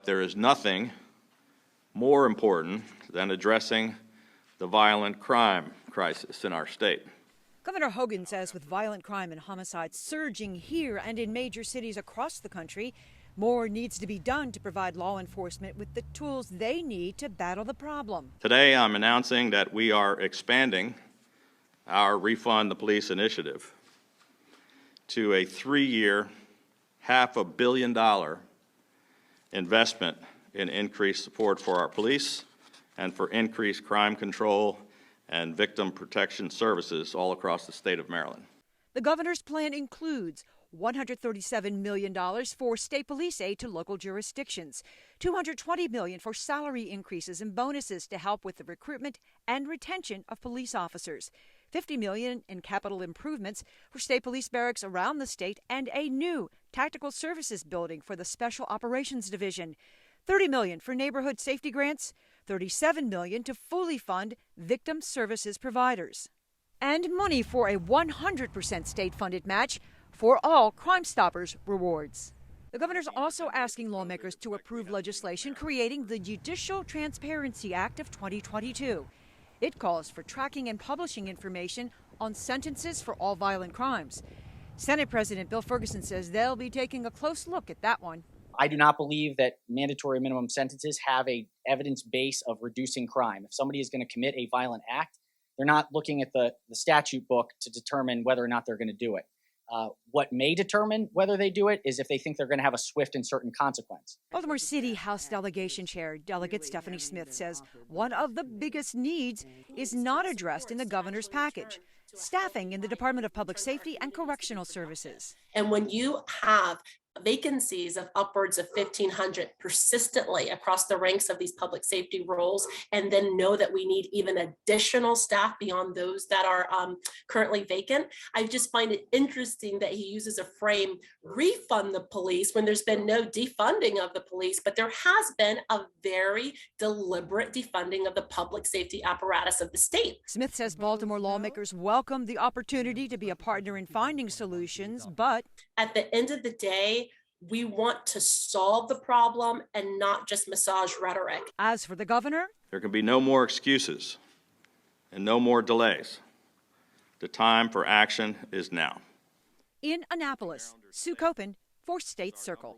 There is nothing more important than addressing the violent crime crisis in our state. Governor Hogan says with violent crime and homicides surging here and in major cities across the country, more needs to be done to provide law enforcement with the tools they need to battle the problem. Today, I'm announcing that we are expanding our Refund the Police initiative to a 3-year, $500 million investment in increased support for our police and for increased crime control and victim protection services all across the state of Maryland. The governor's plan includes $137 million for state police aid to local jurisdictions, $220 million for salary increases and bonuses to help with the recruitment and retention of police officers, $50 million in capital improvements for state police barracks around the state, and a new tactical services building for the Special Operations Division, $30 million for neighborhood safety grants, $37 million to fully fund victim services providers, and money for a 100% state-funded match for all Crime Stoppers rewards. The governor's also asking lawmakers to approve legislation creating the Judicial Transparency Act of 2022. It calls for tracking and publishing information on sentences for all violent crimes. Senate President Bill Ferguson says they'll be taking a close look at that one. I do not believe that mandatory minimum sentences have a evidence base of reducing crime. If somebody is going to commit a violent act, they're not looking at the statute book to determine whether or not they're going to do it. What may determine whether they do it is if they think they're going to have a swift and certain consequence. Baltimore City House Delegation Chair Delegate Stephanie Smith says one of the biggest needs is not addressed in the governor's package: staffing in the Department of Public Safety and Correctional Services. And when you have vacancies of upwards of 1,500 persistently across the ranks of these public safety roles, and then know that we need even additional staff beyond those that are currently vacant, I just find it interesting that he uses a frame, refund the police, when there's been no defunding of the police, but there has been a very deliberate defunding of the public safety apparatus of the state. Smith says Baltimore lawmakers welcome the opportunity to be a partner in finding solutions, but at the end of the day, we want to solve the problem and not just massage rhetoric. As for the governor, there can be no more excuses and no more delays. The time for action is now. In Annapolis, Sue Copen for State Circle.